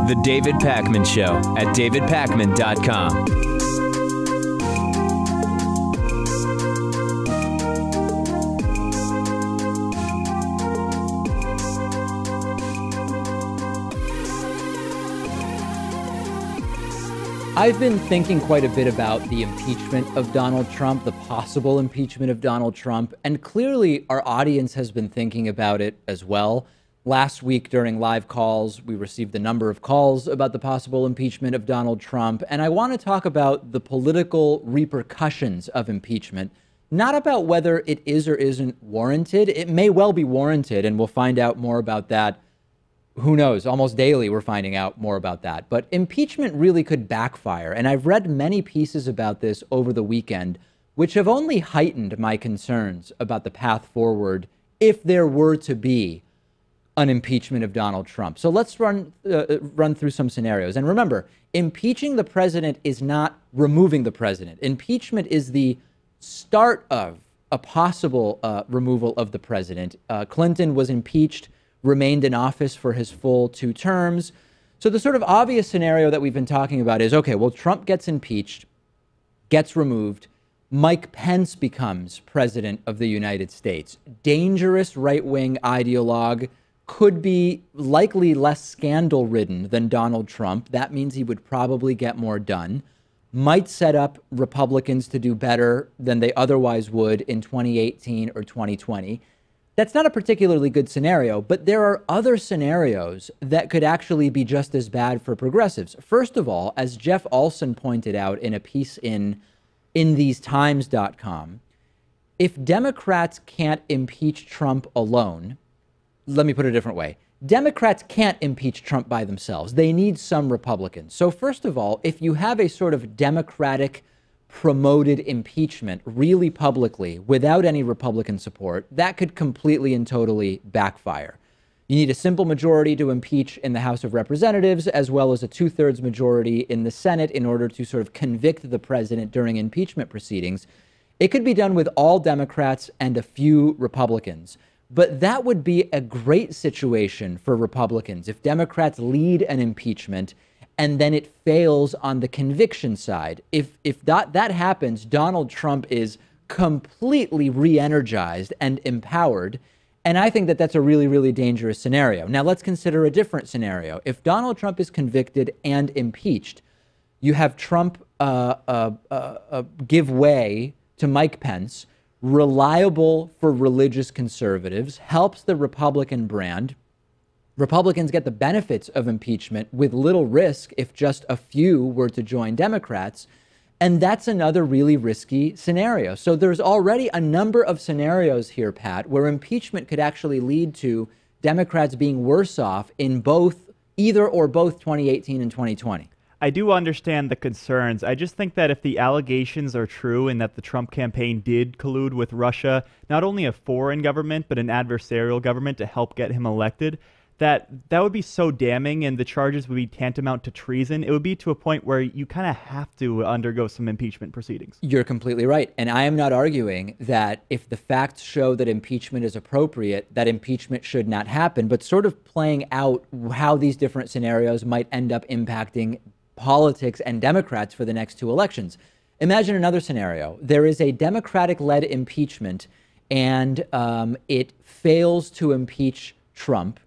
The David Pakman Show at davidpakman.com. I've been thinking quite a bit about the impeachment of Donald Trump, the possible impeachment of Donald Trump, and clearly our audience has been thinking about it as well. Last week during live calls, we received a number of calls about the possible impeachment of Donald Trump, and I want to talk about the political repercussions of impeachment, not about whether it is or isn't warranted. It may well be warranted, and we'll find out more about that. Who knows? Almost daily, we're finding out more about that. But impeachment really could backfire. And I've read many pieces about this over the weekend, which have only heightened my concerns about the path forward if there were to be an impeachment of Donald Trump. So let's run through some scenarios. And remember, impeaching the president is not removing the president. Impeachment is the start of a possible removal of the president. Clinton was impeached, remained in office for his full 2 terms. So the sort of obvious scenario that we've been talking about is, okay, well, Trump gets impeached, gets removed. Mike Pence becomes president of the United States. Dangerous right-wing ideologue, could be likely less scandal-ridden than Donald Trump. That means he would probably get more done. Might set up Republicans to do better than they otherwise would in 2018 or 2020. That's not a particularly good scenario, but there are other scenarios that could actually be just as bad for progressives. First of all, as Jeff Olson pointed out in a piece in thesetimes.com, if Democrats can't impeach Trump alone, let me put it a different way. Democrats can't impeach Trump by themselves. They need some Republicans. So first of all, if you have a sort of Democratic promoted impeachment really publicly without any Republican support, that could completely and totally backfire. You need a simple majority to impeach in the House of Representatives, as well as a 2/3 majority in the Senate in order to sort of convict the president during impeachment proceedings. It could be done with all Democrats and a few Republicans. But that would be a great situation for Republicans if Democrats lead an impeachment and then it fails on the conviction side. If that happens, Donald Trump is completely re-energized and empowered. And I think that that's a really, really dangerous scenario. Now, let's consider a different scenario. If Donald Trump is convicted and impeached, you have Trump give way to Mike Pence, reliable for religious conservatives, helps the Republican brand. Republicans get the benefits of impeachment with little risk if just a few were to join Democrats. And that's another really risky scenario. So there's already a number of scenarios here, Pat, where impeachment could actually lead to Democrats being worse off in either or both 2018 and 2020. I do understand the concerns. I just think that if the allegations are true and that the Trump campaign did collude with Russia, not only a foreign government, but an adversarial government to help get him elected, that would be so damning and the charges would be tantamount to treason. It would be to a point where you kind of have to undergo some impeachment proceedings. You're completely right. And I am not arguing that if the facts show that impeachment is appropriate, that impeachment should not happen, but sort of playing out how these different scenarios might end up impacting politics and Democrats for the next 2 elections. Imagine another scenario. There is a Democratic-led impeachment and it fails to impeach Trump.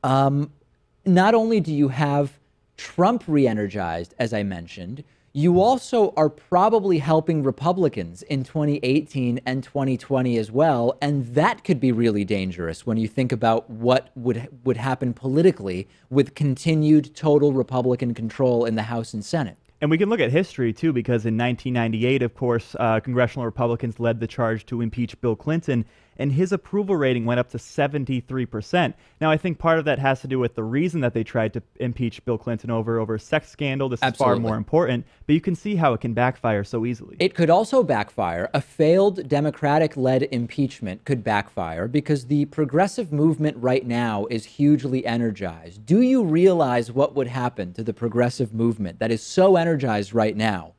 Not only do you have Trump re-energized, as I mentioned, you also are probably helping Republicans in 2018 and 2020 as well. And that could be really dangerous when you think about what would happen politically with continued total Republican control in the House and Senate. And we can look at history, too, because in 1998, of course, congressional Republicans led the charge to impeach Bill Clinton, and his approval rating went up to 73%. Now, I think part of that has to do with the reason that they tried to impeach Bill Clinton over a sex scandal. This is far more important, but you can see how it can backfire so easily. It could also backfire. A failed Democratic-led impeachment could backfire because the progressive movement right now is hugely energized. Do you realize what would happen to the progressive movement that is so energized right now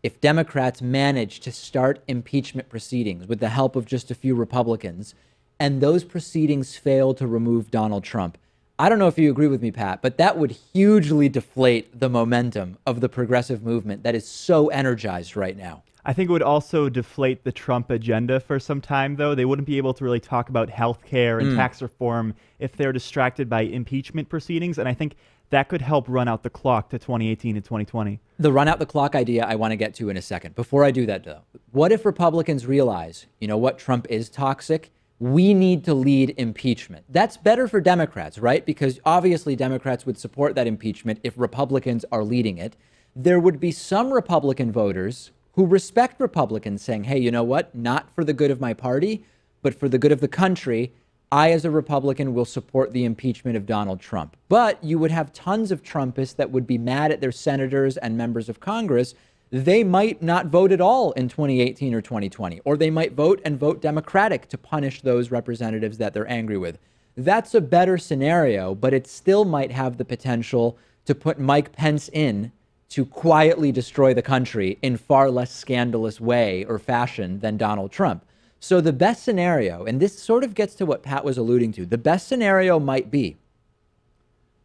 if Democrats manage to start impeachment proceedings with the help of just a few Republicans, and those proceedings fail to remove Donald Trump, I don't know if you agree with me, Pat, but that would hugely deflate the momentum of the progressive movement that is so energized right now. I think it would also deflate the Trump agenda for some time, though. They wouldn't be able to really talk about health care and tax reform if they're distracted by impeachment proceedings. And I think that could help run out the clock to 2018 and 2020. The run out the clock idea I want to get to in a second. Before I do that, though, what if Republicans realize, you know what, Trump is toxic? We need to lead impeachment. That's better for Democrats, right? Because obviously Democrats would support that impeachment if Republicans are leading it. There would be some Republican voters who respect Republicans saying, hey, you know what? Not for the good of my party, but for the good of the country, I, as a Republican, will support the impeachment of Donald Trump. But you would have tons of Trumpists that would be mad at their senators and members of Congress. They might not vote at all in 2018 or 2020, or they might vote Democratic to punish those representatives that they're angry with. That's a better scenario, but it still might have the potential to put Mike Pence in to quietly destroy the country in far less scandalous way or fashion than Donald Trump. So the best scenario, and this sort of gets to what Pat was alluding to, the best scenario might be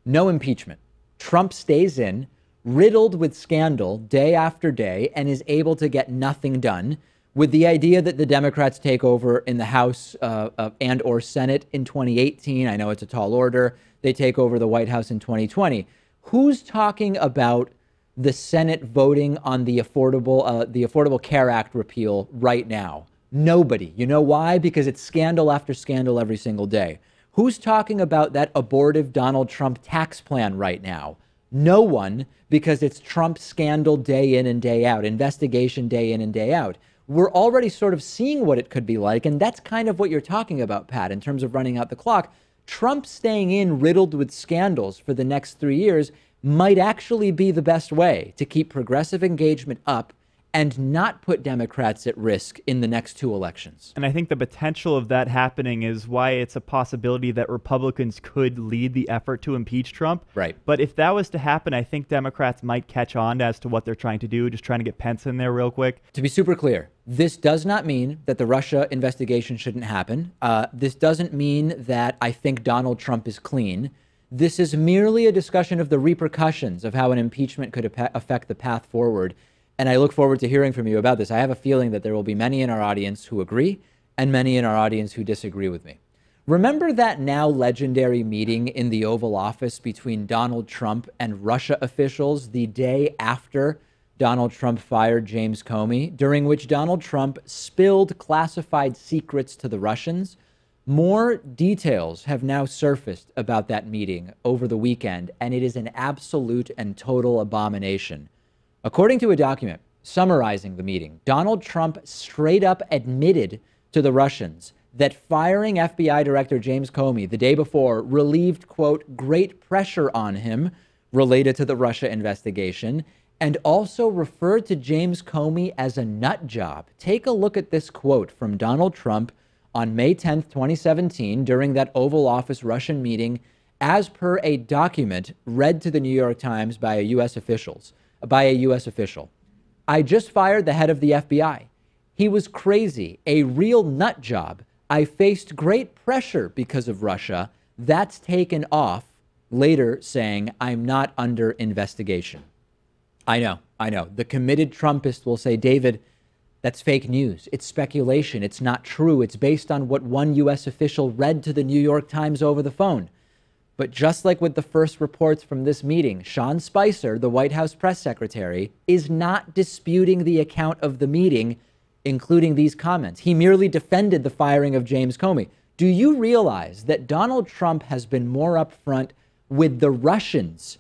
no impeachment. Trump stays in, riddled with scandal day after day, and is able to get nothing done, with the idea that the Democrats take over in the House and or Senate in 2018. I know it's a tall order. They take over the White House in 2020. Who's talking about the Senate voting on the Affordable Care Act repeal right now? Nobody. You know why? Because it's scandal after scandal every single day. Who's talking about that abortive Donald Trump tax plan right now? No one, because it's Trump scandal day in and day out, investigation day in and day out. We're already sort of seeing what it could be like, and that's kind of what you're talking about, Pat, in terms of running out the clock. Trump staying in riddled with scandals for the next 3 years might actually be the best way to keep progressive engagement up and not put Democrats at risk in the next two elections. And I think the potential of that happening is why it's a possibility that Republicans could lead the effort to impeach Trump. Right. But if that was to happen, I think Democrats might catch on as to what they're trying to do, just trying to get Pence in there real quick. To be super clear, this does not mean that the Russia investigation shouldn't happen. This doesn't mean that I think Donald Trump is clean. This is merely a discussion of the repercussions of how an impeachment could affect the path forward. And I look forward to hearing from you about this. I have a feeling that there will be many in our audience who agree and many in our audience who disagree with me. Remember that now legendary meeting in the Oval Office between Donald Trump and Russia officials the day after Donald Trump fired James Comey, during which Donald Trump spilled classified secrets to the Russians? More details have now surfaced about that meeting over the weekend, and it is an absolute and total abomination. According to a document summarizing the meeting, Donald Trump straight up admitted to the Russians that firing FBI Director James Comey the day before relieved, quote, great pressure on him related to the Russia investigation, and also referred to James Comey as a nut job. Take a look at this quote from Donald Trump on May 10th, 2017, during that Oval Office Russian meeting, as per a document read to the New York Times by a U.S. official. I just fired the head of the FBI. He was crazy, a real nut job. I faced great pressure because of Russia. That's taken off, later saying, I'm not under investigation. I know. The committed Trumpist will say, David, that's fake news. It's speculation. It's not true. It's based on what one U.S. official read to the New York Times over the phone. But just like with the first reports from this meeting, Sean Spicer, the White House press secretary, is not disputing the account of the meeting, including these comments. He merely defended the firing of James Comey. Do you realize that Donald Trump has been more upfront with the Russians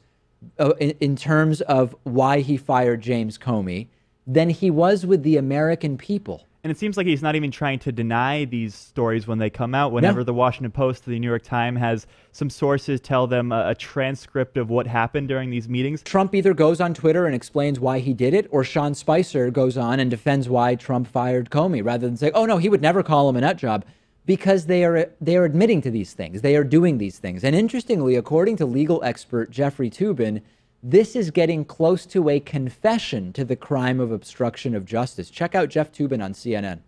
in terms of why he fired James Comey than he was with the American people? And it seems like he's not even trying to deny these stories when they come out. Whenever the Washington Post or the New York Times has some sources tell them a transcript of what happened during these meetings. Trump either goes on Twitter and explains why he did it, or Sean Spicer goes on and defends why Trump fired Comey, rather than say, oh, no, he would never call him a nut job, because they are admitting to these things. They are doing these things. And interestingly, according to legal expert Jeffrey Toobin, this is getting close to a confession to the crime of obstruction of justice. Check out Jeff Toobin on CNN.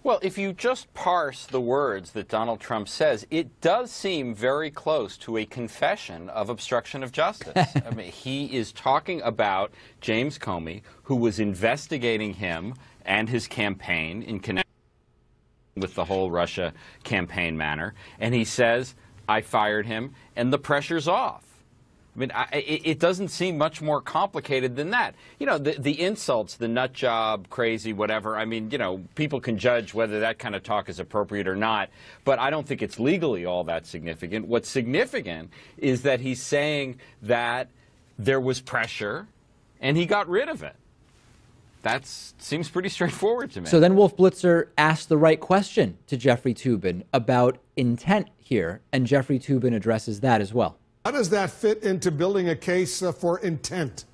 Well, if you just parse the words that Donald Trump says, it does seem very close to a confession of obstruction of justice. I mean, he is talking about James Comey, who was investigating him and his campaign in connection with the whole Russia campaign matter, and he says, I fired him, and the pressure's off. I mean, it doesn't seem much more complicated than that. You know, the insults, the nut job, crazy, whatever, I mean, you know, people can judge whether that kind of talk is appropriate or not, but I don't think it's legally all that significant. What's significant is that he's saying that there was pressure, and he got rid of it. That seems pretty straightforward to me. So then Wolf Blitzer asked the right question to Jeffrey Toobin about intent here, and Jeffrey Toobin addresses that as well. How does that fit into building a case for intent?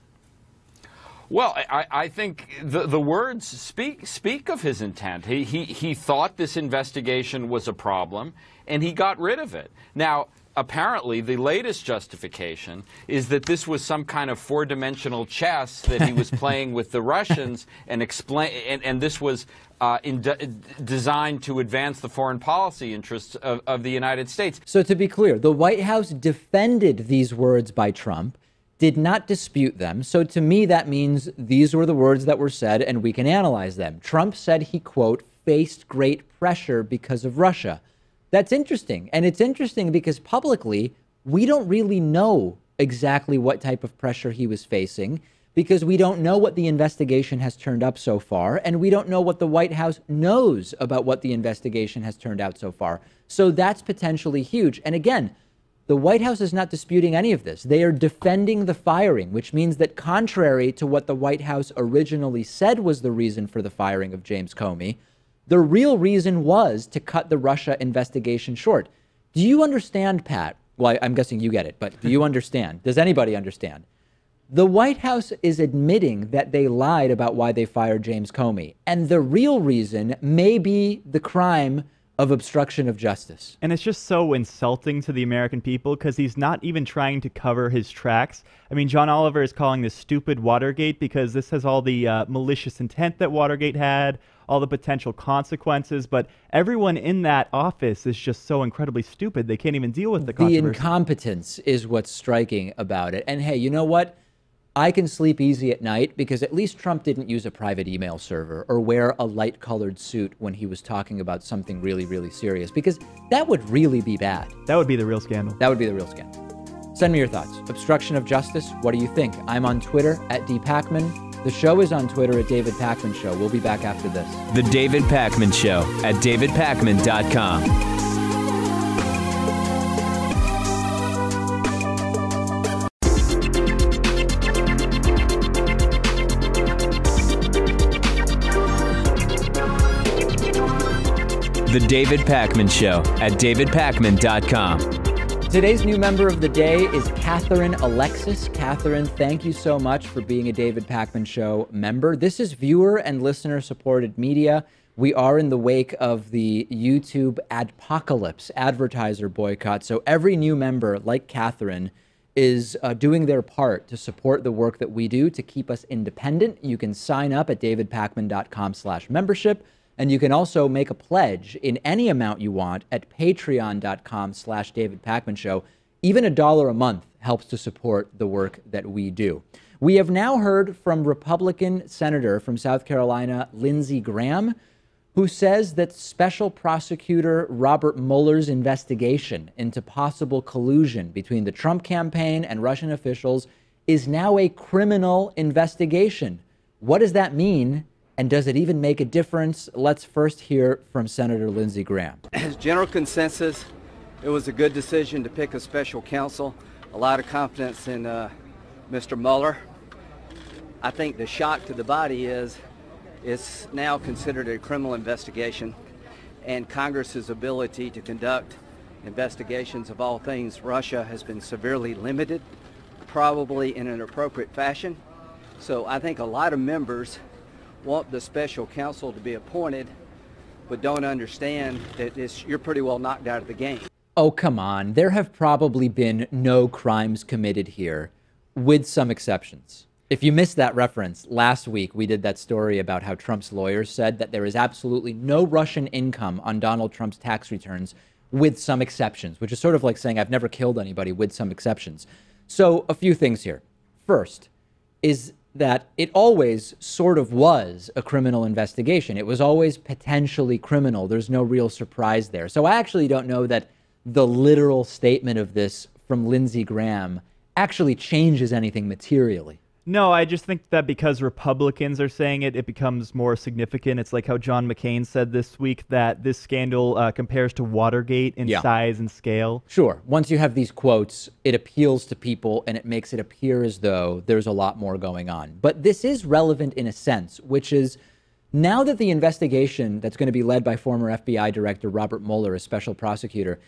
Well, I think the words speak of his intent. He thought this investigation was a problem, and he got rid of it. Now, apparently, the latest justification is that this was some kind of four-dimensional chess that he was playing with the Russians, and this was designed to advance the foreign policy interests of the United States. So to be clear, the White House defended these words by Trump, did not dispute them. So to me, that means these were the words that were said, and we can analyze them. Trump said he, quote, faced great pressure because of Russia. That's interesting. And it's interesting because publicly, we don't really know exactly what type of pressure he was facing, because we don't know what the investigation has turned up so far, and we don't know what the White House knows about what the investigation has turned out so far. So that's potentially huge. And again, the White House is not disputing any of this. They are defending the firing, which means that contrary to what the White House originally said was the reason for the firing of James Comey, the real reason was to cut the Russia investigation short. Do you understand, Pat? Well, I'm guessing you get it, but do you understand? Does anybody understand? The White House is admitting that they lied about why they fired James Comey, and the real reason may be the crime of obstruction of justice. And it's just so insulting to the American people because he's not even trying to cover his tracks. I mean, John Oliver is calling this stupid Watergate because this has all the malicious intent that Watergate had, all the potential consequences, but everyone in that office is just so incredibly stupid they can't even deal with the controversy. The incompetence is what's striking about it. And hey, you know what? I can sleep easy at night because at least Trump didn't use a private email server or wear a light-colored suit when he was talking about something really, really serious, because that would really be bad. That would be the real scandal. That would be the real scandal. Send me your thoughts. Obstruction of justice, what do you think? I'm on Twitter at @DPacman. The show is on Twitter at David Pakman Show. We'll be back after this. The David Pakman Show at davidpakman.com. The David Pakman Show at davidpakman.com. Today's new member of the day is Catherine Alexis. Catherine, thank you so much for being a David Pakman Show member. This is viewer and listener supported media. We are in the wake of the YouTube adpocalypse, advertiser boycott. So every new member, like Catherine, is doing their part to support the work that we do to keep us independent. You can sign up at davidpakman.com/membership. And you can also make a pledge in any amount you want at patreon.com/David Pakman Show. Even $1 a month helps to support the work that we do. We have now heard from Republican Senator from South Carolina, Lindsey Graham, who says that Special Prosecutor Robert Mueller's investigation into possible collusion between the Trump campaign and Russian officials is now a criminal investigation. What does that mean? And does it even make a difference? Let's first hear from Senator Lindsey Graham. As general consensus, it was a good decision to pick a special counsel. A lot of confidence in Mr. Mueller. I think the shock to the body is it's now considered a criminal investigation, and Congress's ability to conduct investigations of all things Russia has been severely limited, probably in an appropriate fashion. So I think a lot of members want the special counsel to be appointed, but don't understand that you're pretty well knocked out of the game. Oh, come on. There have probably been no crimes committed here. with some exceptions. If you missed that reference, last week we did that story about how Trump's lawyers said that there is absolutely no Russian income on Donald Trump's tax returns with some exceptions, which is sort of like saying I've never killed anybody with some exceptions. So a few things here. First is that it always sort of was a criminal investigation. It was always potentially criminal. There's no real surprise there. So I actually don't know that the literal statement of this from Lindsey Graham actually changes anything materially. No, I just think that because Republicans are saying it, it becomes more significant. It's like how John McCain said this week that this scandal compares to Watergate in size and scale. Sure. Once you have these quotes, it appeals to people and it makes it appear as though there's a lot more going on. But this is relevant in a sense, which is now that the investigation that's going to be led by former FBI Director Robert Mueller as special prosecutor,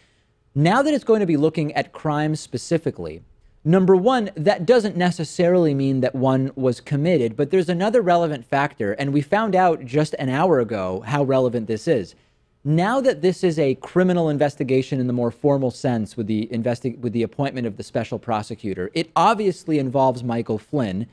now that it's going to be looking at crimes specifically, number one, that doesn't necessarily mean that one was committed, but there's another relevant factor, and we found out just an hour ago how relevant this is. Now that this is a criminal investigation in the more formal sense with the appointment of the special prosecutor, it obviously involves Michael Flynn,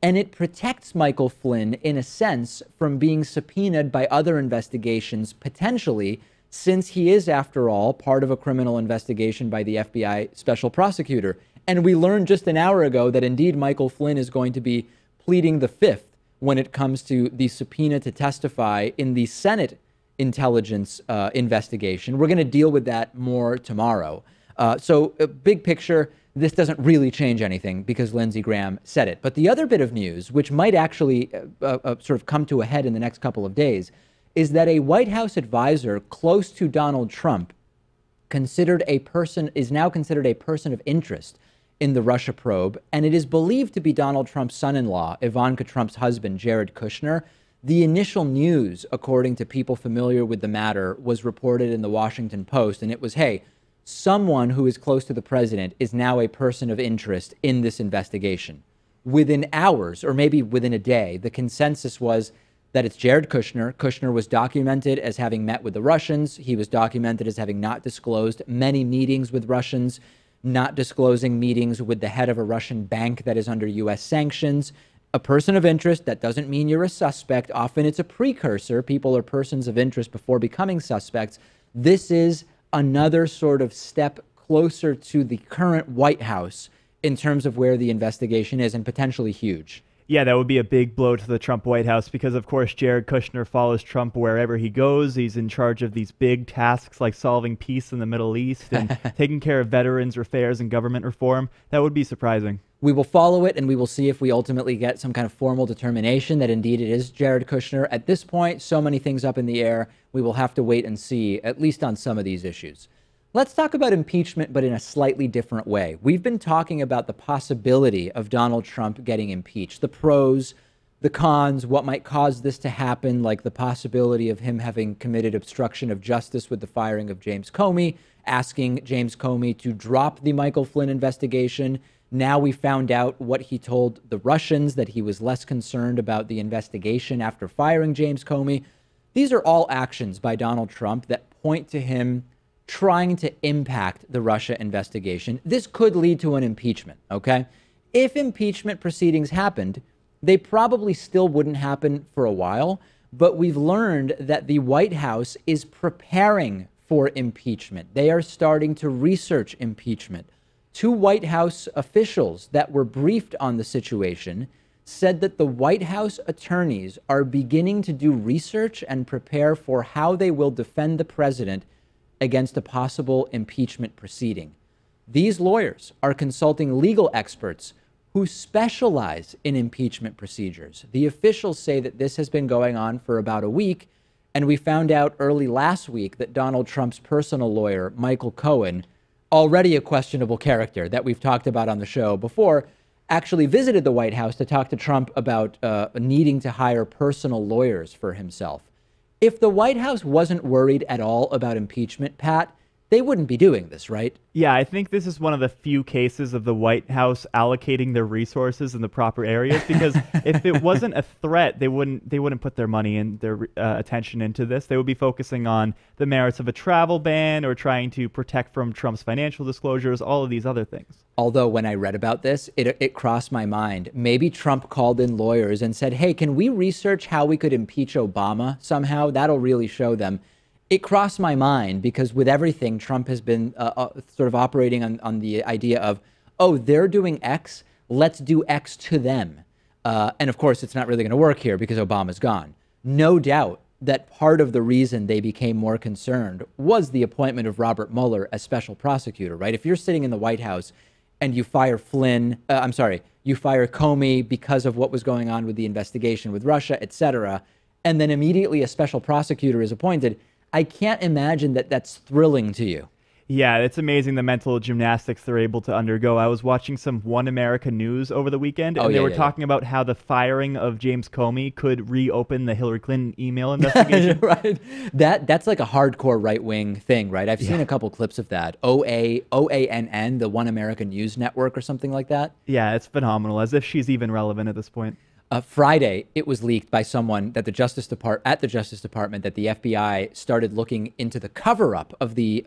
and it protects Michael Flynn in a sense from being subpoenaed by other investigations potentially, since he is, after all, part of a criminal investigation by the FBI special prosecutor. And we learned just an hour ago that indeed Michael Flynn is going to be pleading the fifth when it comes to the subpoena to testify in the Senate intelligence investigation. We're going to deal with that more tomorrow. So big picture, this doesn't really change anything because Lindsey Graham said it. But the other bit of news, which might actually sort of come to a head in the next couple of days, is that a White House advisor close to Donald Trump is now considered a person of interest in the Russia probe, and it is believed to be Donald Trump's son-in-law, Ivanka Trump's husband, Jared Kushner. The initial news, according to people familiar with the matter, was reported in the Washington Post, and it was, hey, someone who is close to the president is now a person of interest in this investigation. Within hours, or maybe within a day, the consensus was that it's Jared Kushner. Kushner was documented as having met with the Russians. He was documented as having not disclosed many meetings with Russians, not disclosing meetings with the head of a Russian bank that is under U.S. sanctions. A person of interest, that doesn't mean you're a suspect. Often it's a precursor. People are persons of interest before becoming suspects. This is another sort of step closer to the current White House in terms of where the investigation is, and potentially huge. Yeah, that would be a big blow to the Trump White House because, of course, Jared Kushner follows Trump wherever he goes. He's in charge of these big tasks like solving peace in the Middle East and taking care of veterans' affairs and government reform. That would be surprising. We will follow it, and we will see if we ultimately get some kind of formal determination that indeed it is Jared Kushner. At this point, so many things up in the air. We will have to wait and see, at least on some of these issues. Let's talk about impeachment, but in a slightly different way. We've been talking about the possibility of Donald Trump getting impeached, the pros, the cons, what might cause this to happen, like the possibility of him having committed obstruction of justice with the firing of James Comey, asking James Comey to drop the Michael Flynn investigation. Now we found out what he told the Russians, that he was less concerned about the investigation after firing James Comey. These are all actions by Donald Trump that point to him trying to impact the Russia investigation. This could lead to an impeachment, okay? If impeachment proceedings happened, they probably still wouldn't happen for a while, but we've learned that the White House is preparing for impeachment. They are starting to research impeachment. Two White House officials that were briefed on the situation said that the White House attorneys are beginning to do research and prepare for how they will defend the president against a possible impeachment proceeding. These lawyers are consulting legal experts who specialize in impeachment procedures. The officials say that this has been going on for about a week, and we found out early last week that Donald Trump's personal lawyer, Michael Cohen, already a questionable character that we've talked about on the show before, actually visited the White House to talk to Trump about needing to hire personal lawyers for himself. If the White House wasn't worried at all about impeachment, Pat, they wouldn't be doing this, right? Yeah, I think this is one of the few cases of the White House allocating their resources in the proper areas, because if it wasn't a threat, they wouldn't put their money and their attention into this. They would be focusing on the merits of a travel ban or trying to protect from Trump's financial disclosures, all of these other things. Although when I read about this, it crossed my mind. Maybe Trump called in lawyers and said, hey, can we research how we could impeach Obama somehow? That'll really show them. It crossed my mind because with everything, Trump has been sort of operating on the idea of, oh, they're doing X, let's do X to them. And of course, it's not really going to work here because Obama's gone. No doubt that part of the reason they became more concerned was the appointment of Robert Mueller as special prosecutor, right? If you're sitting in the White House and you fire you fire Comey because of what was going on with the investigation with Russia, et cetera, and then immediately a special prosecutor is appointed, I can't imagine that that's thrilling to you. Yeah, it's amazing the mental gymnastics they're able to undergo. I was watching some One America News over the weekend, and they were talking about how the firing of James Comey could reopen the Hillary Clinton email investigation. Right. That's like a hardcore right-wing thing, right? I've seen a couple clips of that. OANN, the One America News Network or something like that. Yeah, it's phenomenal, as if she's even relevant at this point. Friday, it was leaked by someone that the Justice Department that the FBI started looking into the cover-up of the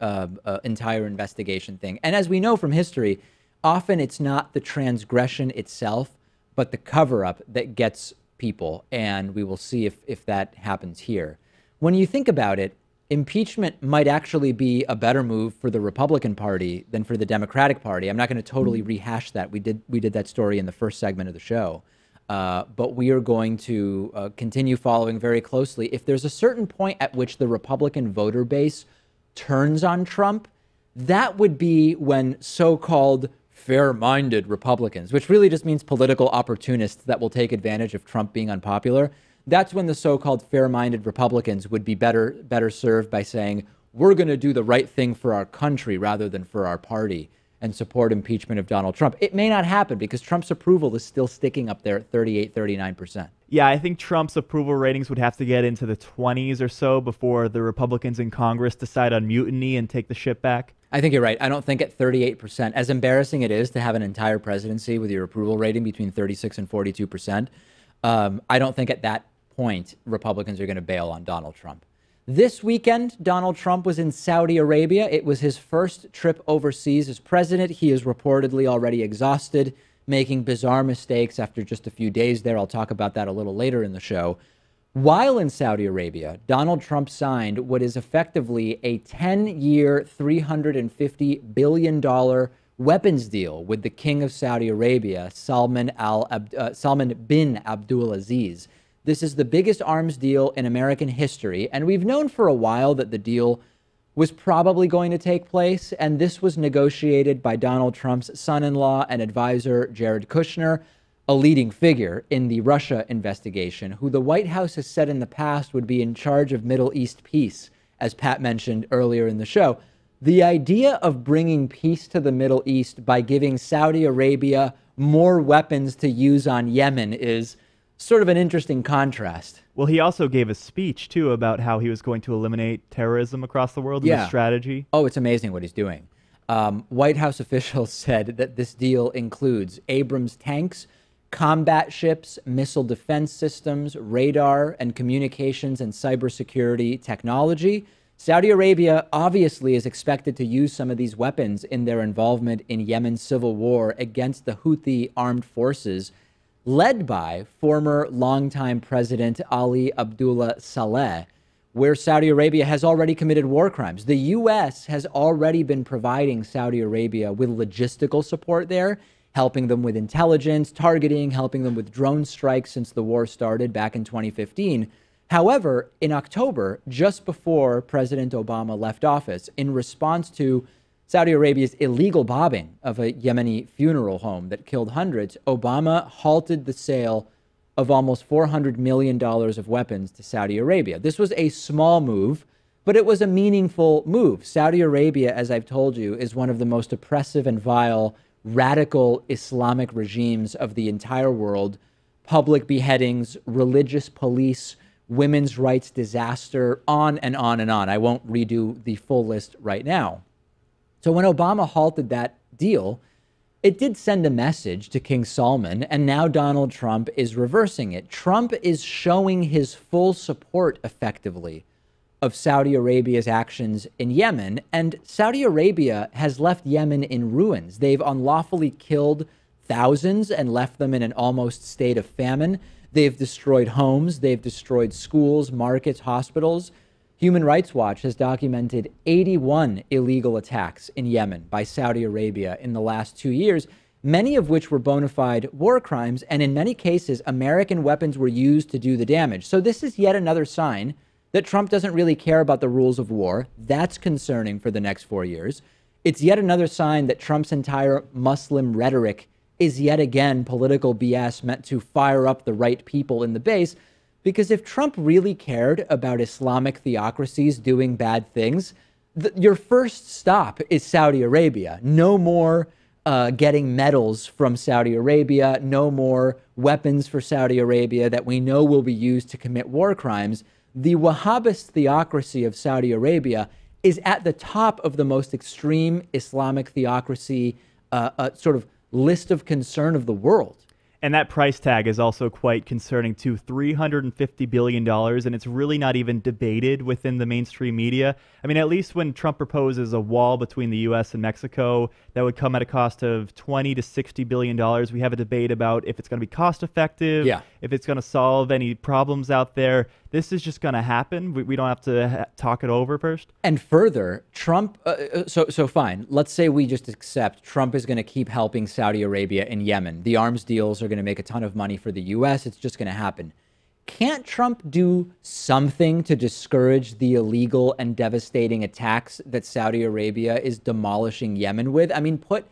entire investigation thing. And as we know from history, often it's not the transgression itself, but the cover-up that gets people. And we will see if that happens here. When you think about it, impeachment might actually be a better move for the Republican Party than for the Democratic Party. I'm not going to totally rehash that. We did that story in the first segment of the show. But we are going to continue following very closely. If there's a certain point at which the Republican voter base turns on Trump, that would be when so-called fair-minded Republicans, which really just means political opportunists that will take advantage of Trump being unpopular, that's when the so-called fair-minded Republicans would be better served by saying, we're going to do the right thing for our country rather than for our party, and support impeachment of Donald Trump. It may not happen because Trump's approval is still sticking up there at 38, 39%. Yeah, I think Trump's approval ratings would have to get into the 20s or so before the Republicans in Congress decide on mutiny and take the ship back. I think you're right. I don't think at 38%, as embarrassing it is to have an entire presidency with your approval rating between 36 and 42%, I don't think at that point Republicans are going to bail on Donald Trump. This weekend, Donald Trump was in Saudi Arabia. It was his first trip overseas as president. He is reportedly already exhausted, making bizarre mistakes after just a few days there. I'll talk about that a little later in the show. While in Saudi Arabia, Donald Trump signed what is effectively a 10-year, $350 billion weapons deal with the King of Saudi Arabia, Salman bin Abdulaziz. This is the biggest arms deal in American history, and we've known for a while that the deal was probably going to take place, and this was negotiated by Donald Trump's son-in-law and advisor, Jared Kushner, a leading figure in the Russia investigation, who the White House has said in the past would be in charge of Middle East peace, as Pat mentioned earlier in the show. The idea of bringing peace to the Middle East by giving Saudi Arabia more weapons to use on Yemen is sort of an interesting contrast. Well, he also gave a speech, too, about how he was going to eliminate terrorism across the world and the strategy. Oh, it's amazing what he's doing. White House officials said that this deal includes Abrams tanks, combat ships, missile defense systems, radar, and communications and cybersecurity technology. Saudi Arabia obviously is expected to use some of these weapons in their involvement in Yemen's civil war against the Houthi armed forces, led by former longtime President Ali Abdullah Saleh, where Saudi Arabia has already committed war crimes. The U.S. has already been providing Saudi Arabia with logistical support there, helping them with intelligence, targeting, helping them with drone strikes since the war started back in 2015. However, in October, just before President Obama left office, in response to Saudi Arabia's illegal bombing of a Yemeni funeral home that killed hundreds, Obama halted the sale of almost $400 million of weapons to Saudi Arabia. This was a small move, but it was a meaningful move. Saudi Arabia, as I've told you, is one of the most oppressive and vile radical Islamic regimes of the entire world. Public beheadings, religious police, women's rights disaster, on and on and on. I won't redo the full list right now. So when Obama halted that deal, it did send a message to King Salman, and now Donald Trump is reversing it. Trump is showing his full support, effectively, of Saudi Arabia's actions in Yemen, and Saudi Arabia has left Yemen in ruins. They've unlawfully killed thousands and left them in an almost state of famine. They've destroyed homes, they've destroyed schools, markets, hospitals. Human Rights Watch has documented 81 illegal attacks in Yemen by Saudi Arabia in the last 2 years, many of which were bona fide war crimes, and in many cases, American weapons were used to do the damage. So this is yet another sign that Trump doesn't really care about the rules of war. That's concerning for the next 4 years. It's yet another sign that Trump's entire Muslim rhetoric is yet again political BS meant to fire up the right people in the base. Because if Trump really cared about Islamic theocracies doing bad things, your first stop is Saudi Arabia. No more getting medals from Saudi Arabia, no more weapons for Saudi Arabia that we know will be used to commit war crimes. The Wahhabist theocracy of Saudi Arabia is at the top of the most extreme Islamic theocracy sort of list of concern of the world. And that price tag is also quite concerning too, $350 billion, and it's really not even debated within the mainstream media. I mean, at least when Trump proposes a wall between the U.S. and Mexico, that would come at a cost of $20 to $60 billion. We have a debate about if it's going to be cost effective, if it's going to solve any problems out there. This is just going to happen. We don't have to talk it over first. And further, Trump, so fine. Let's say we just accept Trump is going to keep helping Saudi Arabia in Yemen. The arms deals are going to make a ton of money for the U.S. It's just going to happen. Can't Trump do something to discourage the illegal and devastating attacks that Saudi Arabia is demolishing Yemen with? I mean, put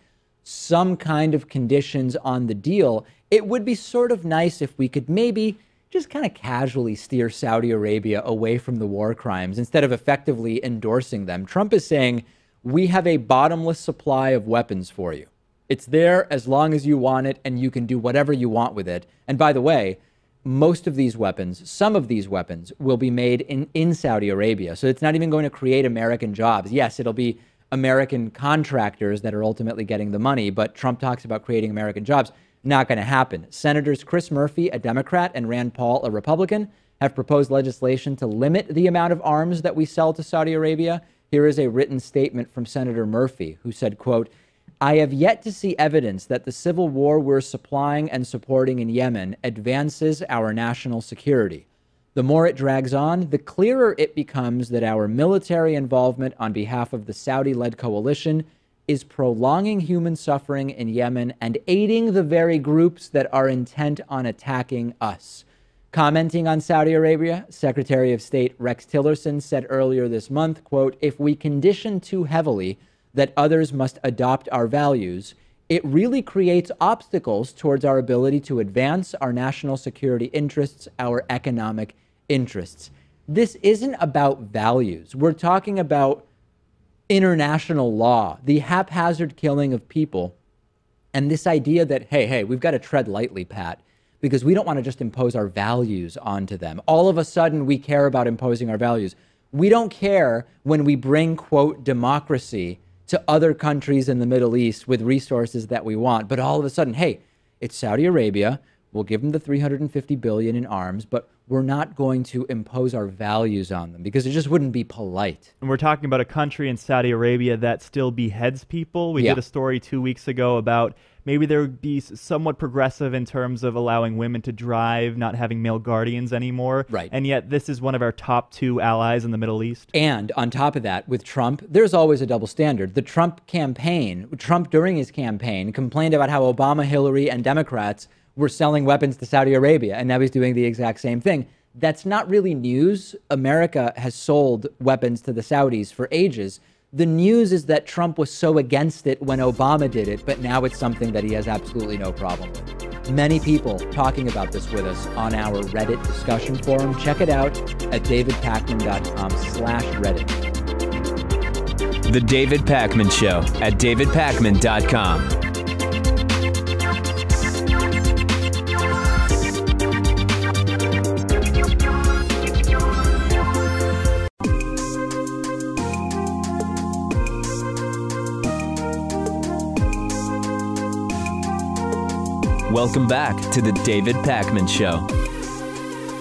some kind of conditions on the deal. It would be sort of nice if we could maybe just kind of casually steer Saudi Arabia away from the war crimes instead of effectively endorsing them. Trump is saying, we have a bottomless supply of weapons for you. It's there as long as you want it, and you can do whatever you want with it. And by the way, most of these weapons, some of these weapons, will be made in Saudi Arabia. So it's not even going to create American jobs. Yes, it'll be American contractors that are ultimately getting the money, but Trump talks about creating American jobs. Not going to happen. Senators Chris Murphy, a Democrat, and Rand Paul, a Republican, have proposed legislation to limit the amount of arms that we sell to Saudi Arabia. Here is a written statement from Senator Murphy, who said, quote, "I have yet to see evidence that the civil war we're supplying and supporting in Yemen advances our national security. The more it drags on, the clearer it becomes that our military involvement on behalf of the Saudi-led coalition is prolonging human suffering in Yemen and aiding the very groups that are intent on attacking us." Commenting on Saudi Arabia, Secretary of State Rex Tillerson said earlier this month, quote, "If we condition too heavily that others must adopt our values, it really creates obstacles towards our ability to advance our national security interests, our economic interests." This isn't about values. We're talking about international law, the haphazard killing of people, and this idea that, hey, we've got to tread lightly, Pat, because we don't want to just impose our values onto them. All of a sudden, we care about imposing our values. We don't care when we bring, quote, democracy to other countries in the Middle East with resources that we want. But all of a sudden, hey, it's Saudi Arabia. We'll give them the $350 billion in arms, but we're not going to impose our values on them because it just wouldn't be polite. And we're talking about a country in Saudi Arabia that still beheads people. We did a story 2 weeks ago about maybe there would be somewhat progressive in terms of allowing women to drive, not having male guardians anymore. Right. And yet this is one of our top 2 allies in the Middle East. And on top of that, with Trump, there's always a double standard. The Trump during his campaign complained about how Obama, Hillary, and Democrats were selling weapons to Saudi Arabia, and now he's doing the exact same thing. That's not really news. America has sold weapons to the Saudis for ages. The news is that Trump was so against it when Obama did it, but now it's something that he has absolutely no problem with. Many people talking about this with us on our Reddit discussion forum. Check it out at davidpakman.com/Reddit. The David Pakman Show at davidpakman.com. Welcome back to the David Pakman Show.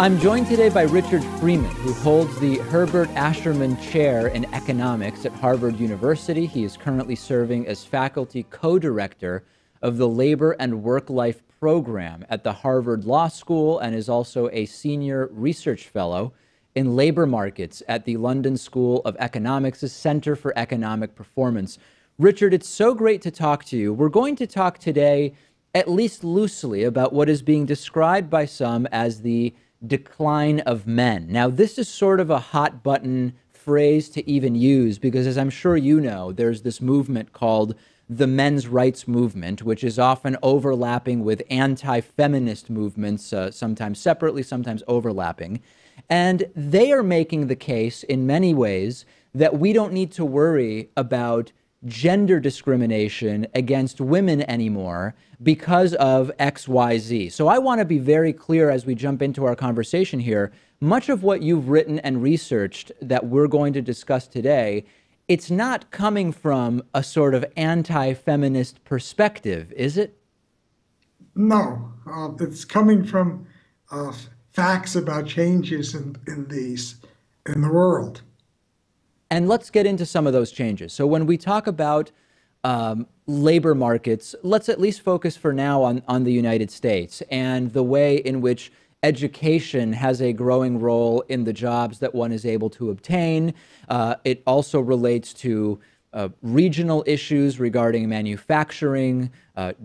I'm joined today by Richard Freeman, who holds the Herbert Asherman Chair in Economics at Harvard University. He is currently serving as faculty co-director of the Labor and Work-Life Program at the Harvard Law School and is also a senior research fellow in labor markets at the London School of Economics' Center for Economic Performance. Richard, it's so great to talk to you. We're going to talk today, at least loosely, about what is being described by some as the decline of men. Now, this is sort of a hot button phrase to even use because, as I'm sure you know, there's this movement called the men's rights movement, which is often overlapping with anti-feminist movements, sometimes separately, sometimes overlapping. And they are making the case in many ways that we don't need to worry about gender discrimination against women anymore because of XYZ. So I want to be very clear as we jump into our conversation here. Much of what you've written and researched that we're going to discuss today, it's not coming from a sort of anti-feminist perspective, is it? No, it's coming from facts about changes in the world. And let's get into some of those changes. So when we talk about labor markets, let's at least focus for now on the United States and the way in which education has a growing role in the jobs that one is able to obtain. It also relates to regional issues regarding manufacturing,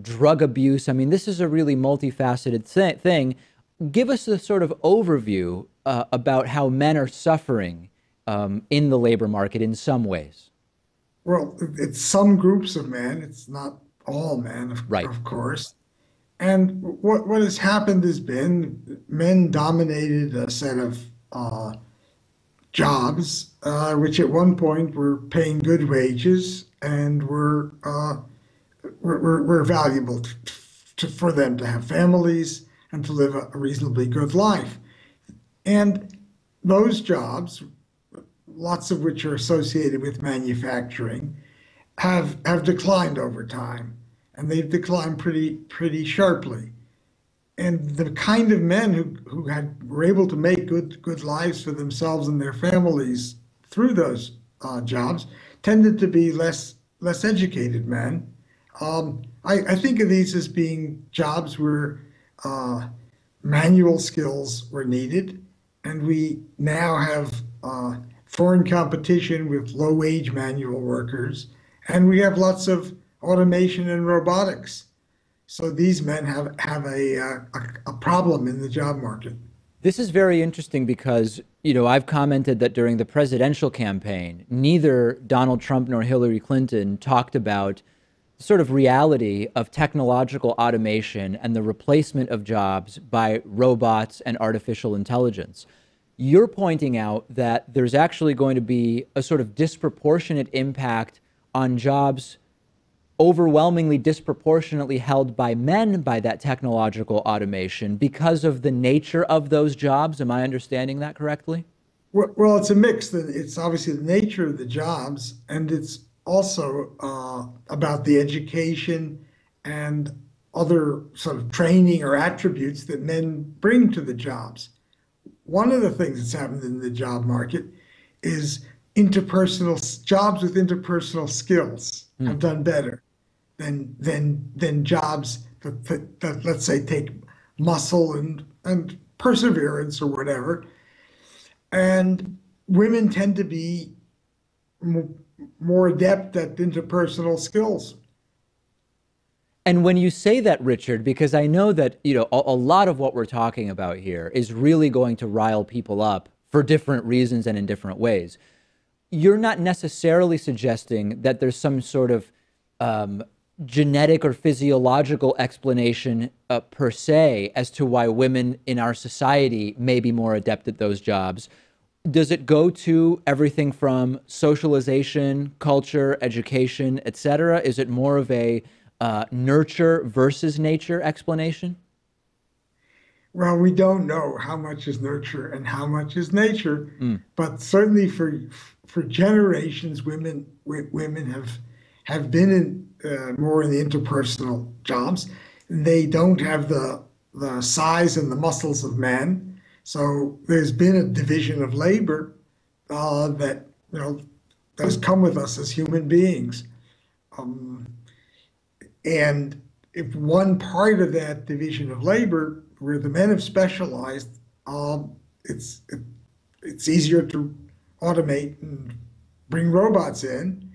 drug abuse. I mean, this is a really multifaceted thing. Give us a sort of overview about how men are suffering in the labor market in some ways. Well, it's some groups of men. It's not all men, of course. And what has happened has been men dominated a set of jobs, which at one point were paying good wages and were valuable for them to have families and to live a reasonably good life. And those jobs, lots of which are associated with manufacturing, have declined over time, and they've declined pretty sharply. And the kind of men who were able to make good lives for themselves and their families through those jobs tended to be less educated men. I think of these as being jobs where manual skills were needed, and we now have foreign competition with low-wage manual workers, and we have lots of automation and robotics. So these men have a problem in the job market. This is very interesting because, I've commented that during the presidential campaign, neither Donald Trump nor Hillary Clinton talked about the sort of reality of technological automation and the replacement of jobs by robots and artificial intelligence. You're pointing out that there's actually going to be a sort of disproportionate impact on jobs overwhelmingly disproportionately held by men by that technological automation because of the nature of those jobs. Am I understanding that correctly? Well, it's a mix. It's obviously the nature of the jobs, and it's also about the education and other sort of training or attributes that men bring to the jobs. One of the things that's happened in the job market is jobs with interpersonal skills have done better than jobs that let's say take muscle and perseverance or whatever. And women tend to be more adept at interpersonal skills. And when you say that, Richard, because I know that, a lot of what we're talking about here is really going to rile people up for different reasons and in different ways. You're not necessarily suggesting that there's some sort of genetic or physiological explanation per se as to why women in our society may be more adept at those jobs. Does it go to everything from socialization, culture, education, et cetera? Is it more of a nurture versus nature explanation? Well, we don't know how much is nurture and how much is nature, but certainly for generations, women have been in more in the interpersonal jobs. they don't have the size and the muscles of men. So there's been a division of labor that that has come with us as human beings. And if one part of that division of labor, where the men have specialized, it's easier to automate and bring robots in,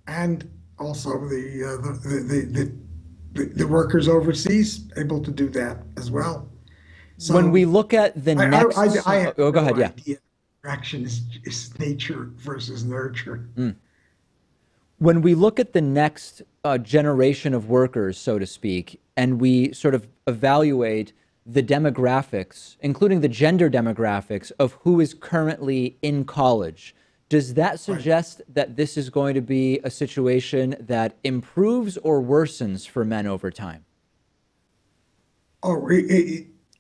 and also the workers overseas able to do that as well. So when we look at the next, go ahead. Yeah. Action is nature versus nurture. When we look at the next generation of workers, so to speak, and we sort of evaluate the demographics, including the gender demographics of who is currently in college, does that suggest that this is going to be a situation that improves or worsens for men over time? I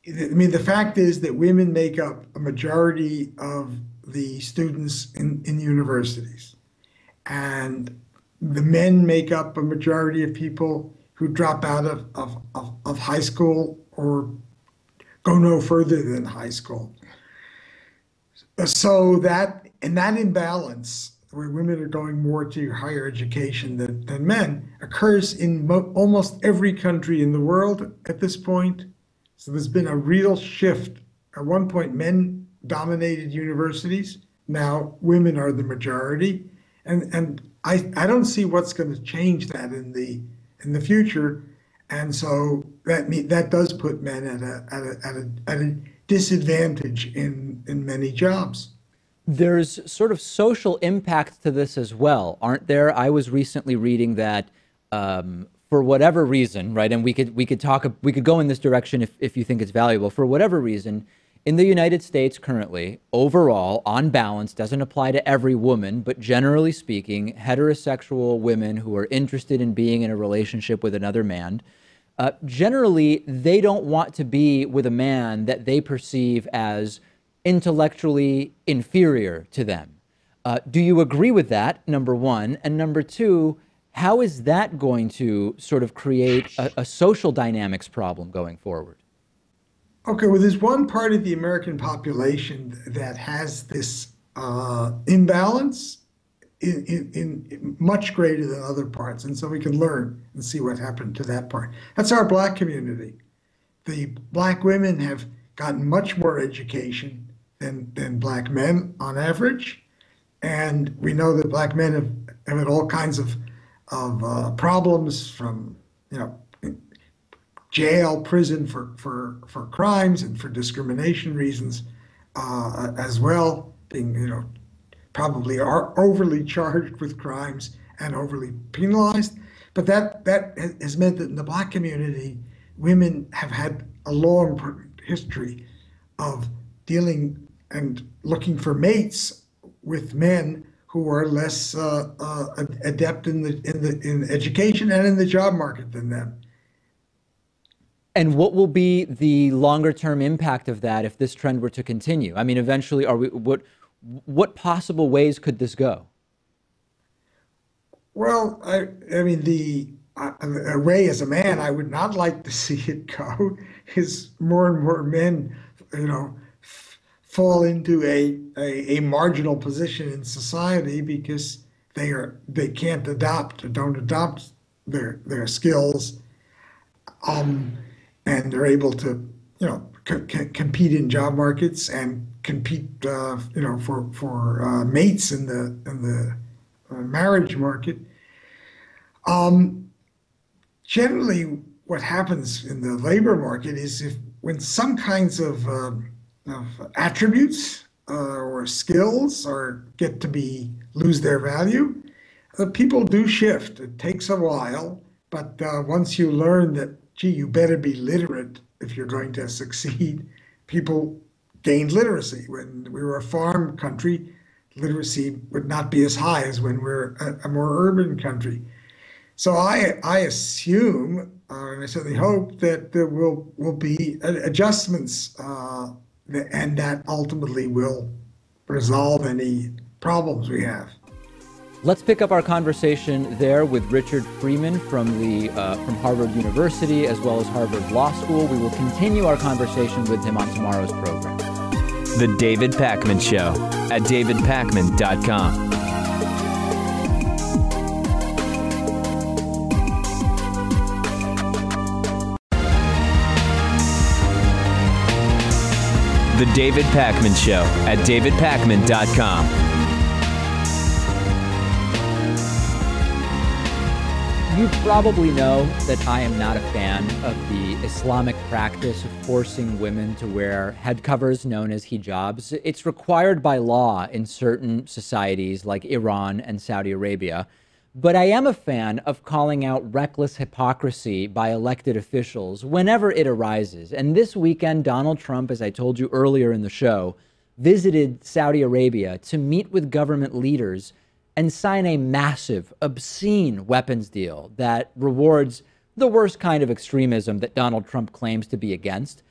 mean, the fact is that women make up a majority of the students in universities, and the men make up a majority of people who drop out of high school or go no further than high school. So that imbalance, where women are going more to higher education than men, occurs in almost every country in the world at this point. So there's been a real shift. At one point, men dominated universities. Now women are the majority, and I don't see what's going to change that in the future. And so that does put men at a disadvantage in many jobs. There's sort of social impact to this as well, aren't there? I was recently reading that for whatever reason, right? And we could go in this direction if you think it's valuable. For whatever reason, in the United States currently, overall, on balance, doesn't apply to every woman, but generally speaking, heterosexual women who are interested in being in a relationship with another man, generally, they don't want to be with a man that they perceive as intellectually inferior to them. Do you agree with that, number one? And number two, how is that going to sort of create a social dynamics problem going forward? Okay, well, there's one part of the American population that has this imbalance in much greater than other parts, and so we can learn and see what happened to that part. That's our Black community. The Black women have gotten much more education than Black men on average, and we know that Black men have had all kinds of problems, from jail, prison for crimes and for discrimination reasons as well, being probably are overly charged with crimes and overly penalized. But that has meant that in the Black community, women have had a long history of dealing and looking for mates with men who are less adept in education and in the job market than them. And what will be the longer term impact of that if this trend were to continue? I mean, eventually, what possible ways could this go? Well, I mean, the way as a man, I would not like to see it go, is more and more men, fall into a marginal position in society because they can't adopt or don't adopt their skills, and they're able to compete in job markets and compete for mates in the marriage market. Generally, what happens in the labor market is when some kinds of attributes or skills get to lose their value, people do shift. It takes a while, but once you learn that, gee, you better be literate if you're going to succeed, people gained literacy. When we were a farm country, literacy would not be as high as when we're a more urban country. So I assume, and I certainly hope, that there will be adjustments, and that ultimately will resolve any problems we have. Let's pick up our conversation there with Richard Freeman from Harvard University, as well as Harvard Law School. We will continue our conversation with him on tomorrow's program. The David Pakman Show at davidpakman.com. The David Pakman Show at davidpakman.com. You probably know that I am not a fan of the Islamic practice of forcing women to wear head covers known as hijabs. It's required by law in certain societies like Iran and Saudi Arabia. But I am a fan of calling out reckless hypocrisy by elected officials whenever it arises. And this weekend, Donald Trump, as I told you earlier in the show, visited Saudi Arabia to meet with government leaders and sign a massive, obscene weapons deal that rewards the worst kind of extremism that Donald Trump claims to be against.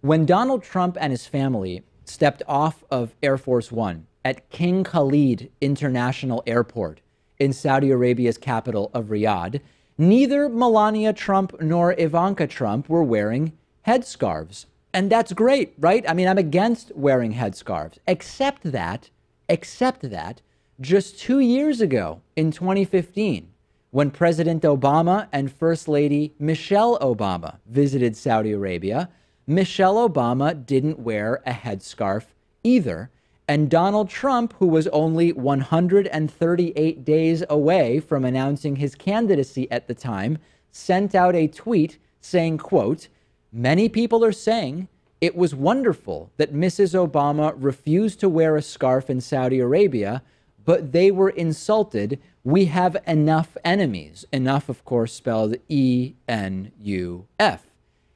When Donald Trump and his family stepped off of Air Force One at King Khalid International Airport in Saudi Arabia's capital of Riyadh, neither Melania Trump nor Ivanka Trump were wearing headscarves. And that's great, right? I mean, I'm against wearing headscarves, except that just 2 years ago in 2015, when President Obama and First Lady Michelle Obama visited Saudi Arabia, Michelle Obama didn't wear a headscarf either. And Donald Trump, who was only 138 days away from announcing his candidacy at the time, sent out a tweet saying, quote, "Many people are saying it was wonderful that Mrs. Obama refused to wear a scarf in Saudi Arabia, but they were insulted. We have enough enemies." Enough, of course, spelled E-N-U-F.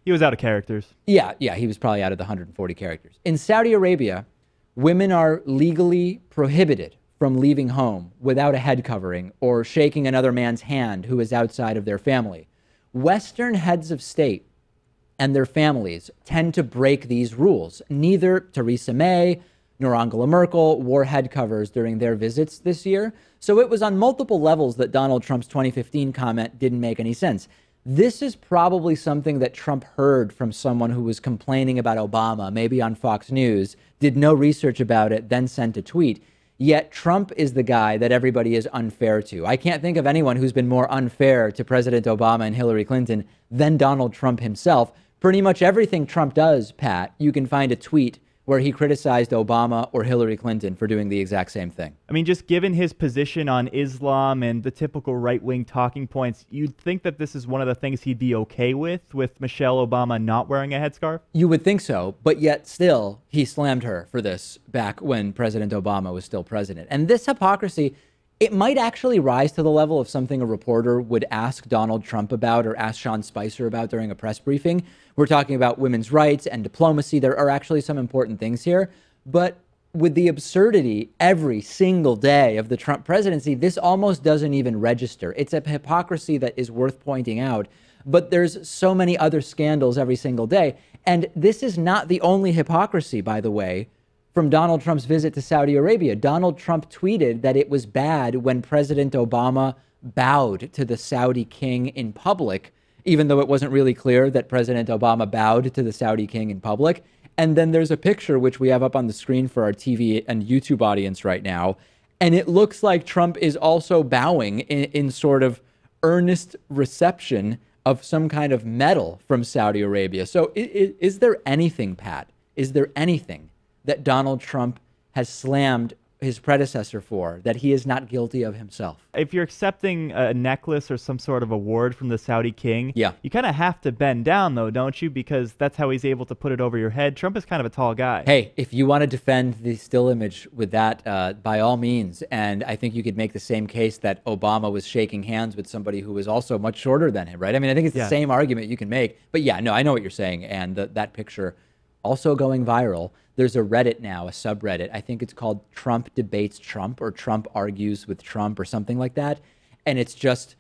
He was out of characters. Yeah, he was probably out of the 140 characters. In Saudi Arabia, women are legally prohibited from leaving home without a head covering or shaking another man's hand who is outside of their family. Western heads of state and their families tend to break these rules. Neither Theresa May nor Angela Merkel wore head covers during their visits this year. So it was on multiple levels that Donald Trump's 2015 comment didn't make any sense. This is probably something that Trump heard from someone who was complaining about Obama, maybe on Fox News, did no research about it, then sent a tweet. Yet Trump is the guy that everybody is unfair to. I can't think of anyone who's been more unfair to President Obama and Hillary Clinton than Donald Trump himself. Pretty much everything Trump does, Pat, you can find a tweet where he criticized Obama or Hillary Clinton for doing the exact same thing. I mean, just given his position on Islam and the typical right-wing talking points, you'd think that this is one of the things he'd be okay with Michelle Obama not wearing a headscarf? You would think so, but yet still, he slammed her for this back when President Obama was still president. And this hypocrisy, it might actually rise to the level of something a reporter would ask Donald Trump about or ask Sean Spicer about during a press briefing. We're talking about women's rights and diplomacy. There are actually some important things here. But with the absurdity every single day of the Trump presidency, this almost doesn't even register. It's a hypocrisy that is worth pointing out. But there's so many other scandals every single day. And this is not the only hypocrisy, by the way, from Donald Trump's visit to Saudi Arabia. Donald Trump tweeted that it was bad when President Obama bowed to the Saudi king in public, even though it wasn't really clear that President Obama bowed to the Saudi king in public. And then there's a picture, which we have up on the screen for our TV and YouTube audience right now. And it looks like Trump is also bowing in sort of earnest reception of some kind of medal from Saudi Arabia. So is there anything, Pat, is there anything that Donald Trump has slammed his predecessor for that he is not guilty of himself? If you're accepting a necklace or some sort of award from the Saudi king, yeah, you kind of have to bend down, though, don't you? Because that's how he's able to put it over your head. Trump is kind of a tall guy. Hey, if you want to defend the still image with that, by all means. And I think you could make the same case that Obama was shaking hands with somebody who was also much shorter than him, right? I mean, I think it's the same argument you can make. But yeah, no, I know what you're saying. And that picture also going viral. There's a Reddit now, a subreddit. I think it's called Trump Debates Trump or Trump Argues with Trump or something like that. And it's just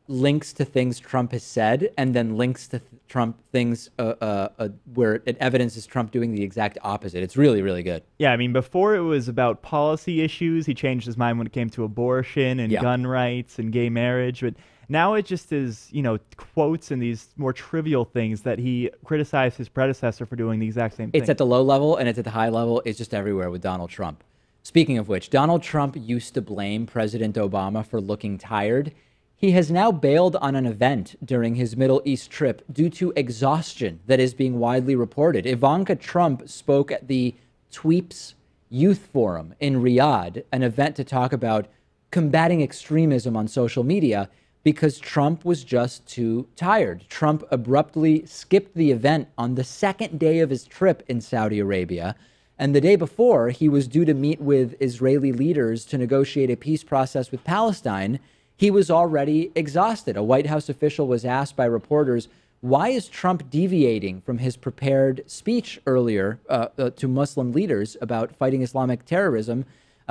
links to things Trump has said, and then links to Trump things where it evidences Trump doing the exact opposite. It's really, really good. Yeah, I mean, before it was about policy issues. He changed his mind when it came to abortion and gun rights and gay marriage. But now it just is, quotes and these more trivial things that he criticized his predecessor for doing the exact same thing. It's at the low level and it's at the high level. It's just everywhere with Donald Trump. Speaking of which, Donald Trump used to blame President Obama for looking tired. He has now bailed on an event during his Middle East trip due to exhaustion that is being widely reported. Ivanka Trump spoke at the Tweeps Youth Forum in Riyadh, an event to talk about combating extremism on social media, because Trump was just too tired. Trump abruptly skipped the event on the second day of his trip in Saudi Arabia. And the day before, he was due to meet with Israeli leaders to negotiate a peace process with Palestine. He was already exhausted. A White House official was asked by reporters, why is Trump deviating from his prepared speech earlier to Muslim leaders about fighting Islamic terrorism?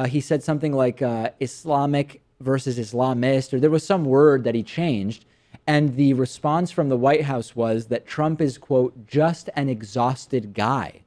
He said something like Islamic versus Islamist, or there was some word that he changed. And the response from the White House was that Trump is, quote, just an exhausted guy.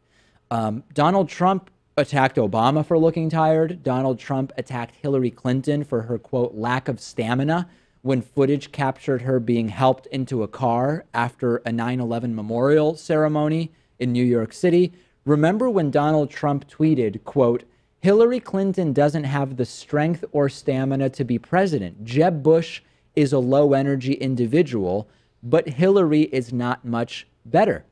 Donald Trump attacked Obama for looking tired. Donald Trump attacked Hillary Clinton for her, quote, lack of stamina when footage captured her being helped into a car after a 9/11 memorial ceremony in New York City. Remember when Donald Trump tweeted, quote, Hillary Clinton doesn't have the strength or stamina to be president. Jeb Bush is a low-energy individual, but Hillary is not much better.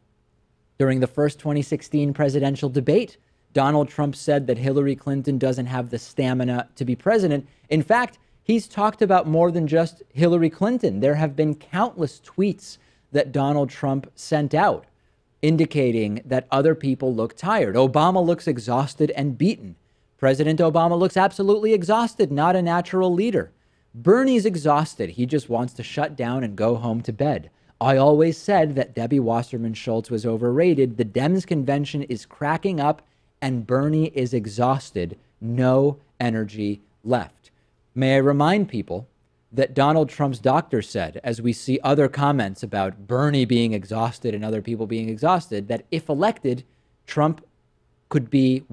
During the first 2016 presidential debate, Donald Trump said that Hillary Clinton doesn't have the stamina to be president. In fact, he's talked about more than just Hillary Clinton. There have been countless tweets that Donald Trump sent out indicating that other people look tired. Obama looks exhausted and beaten. President Obama looks absolutely exhausted, not a natural leader. Bernie's exhausted. He just wants to shut down and go home to bed. I always said that Debbie Wasserman Schultz was overrated. The Dems convention is cracking up and Bernie is exhausted. No energy left. May I remind people that Donald Trump's doctor said, as we see other comments about Bernie being exhausted and other people being exhausted, that if elected, Trump would be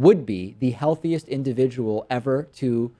the healthiest individual ever to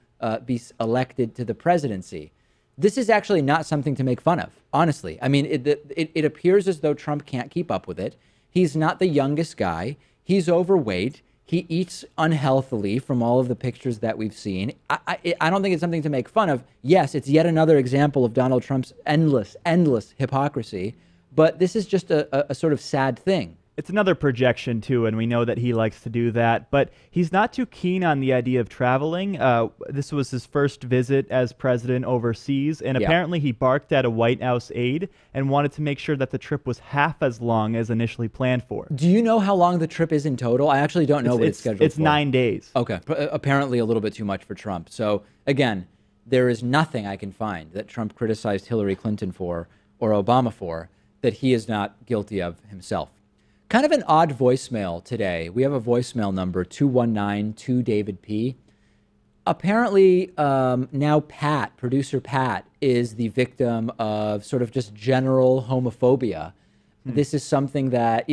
be elected to the presidency. This is actually not something to make fun of, honestly. I mean, it appears as though Trump can't keep up with it. He's not the youngest guy. He's overweight. He eats unhealthily from all of the pictures that we've seen. I don't think it's something to make fun of. Yes, it's yet another example of Donald Trump's endless hypocrisy. But this is just a sort of sad thing. It's another projection, too, and we know that he likes to do that. But he's not too keen on the idea of traveling. This was his first visit as president overseas, and apparently he barked at a White House aide and wanted to make sure that the trip was half as long as initially planned for. Do you know how long the trip is in total? I actually don't know what it's scheduled for. It's 9 days. Okay, apparently a little bit too much for Trump. So, again, there is nothing I can find that Trump criticized Hillary Clinton for or Obama for that he is not guilty of himself. Kind of an odd voicemail today. We have a voicemail number, 219-2-DAVID-P. Apparently, now producer Pat, is the victim of sort of just general homophobia. This is something that,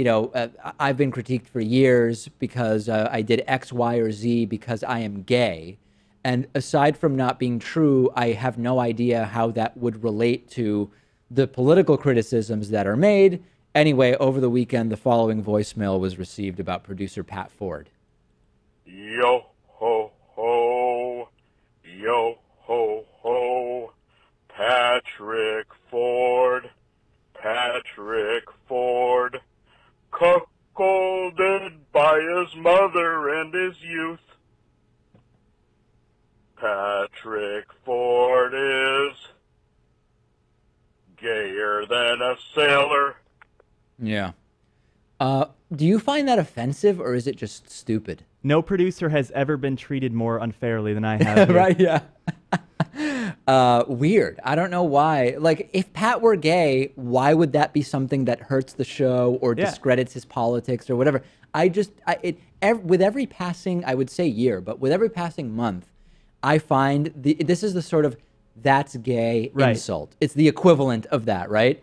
I've been critiqued for years because I did X, Y, or Z because I am gay. And aside from not being true, I have no idea how that would relate to the political criticisms that are made. Anyway, over the weekend, the following voicemail was received about producer Pat Ford. Yo ho ho, yo ho ho, Patrick Ford, cuckolded by his mother and his youth. Patrick Ford is gayer than a sailor. Yeah. Do you find that offensive, or is it just stupid? No producer has ever been treated more unfairly than I have. Right, yeah. Weird. I don't know why. Like, if Pat were gay, why would that be something that hurts the show or discredits his politics or whatever? With every passing, I would say year, but with every passing month, I find this is the sort of that's gay Right. insult. It's the equivalent of that, right?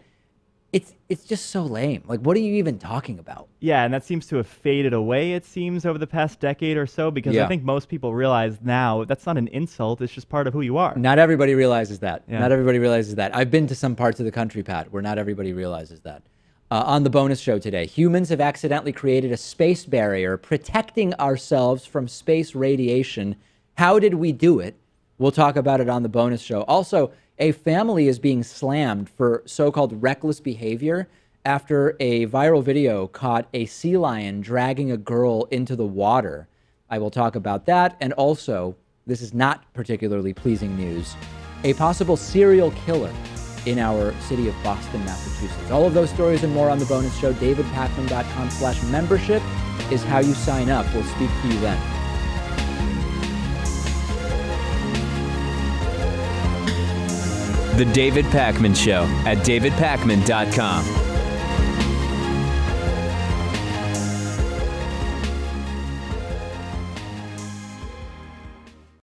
It's just so lame. Like, what are you even talking about? Yeah, and that seems to have faded away, it seems, over the past decade or so, because Yeah. I think most people realize now that's not an insult. It's just part of who you are. Not everybody realizes that. Yeah. Not everybody realizes that. I've been to some parts of the country, Pat, where not everybody realizes that. On the bonus show today, humans have accidentally created a space barrier protecting ourselves from space radiation. How did we do it? We'll talk about it on the bonus show. Also, a family is being slammed for so-called reckless behavior after a viral video caught a sea lion dragging a girl into the water. I will talk about that. And also, this is not particularly pleasing news, a possible serial killer in our city of Boston, Massachusetts. All of those stories and more on the bonus show. DavidPakman.com/membership is how you sign up. We'll speak to you then. The David Pakman Show at DavidPakman.com.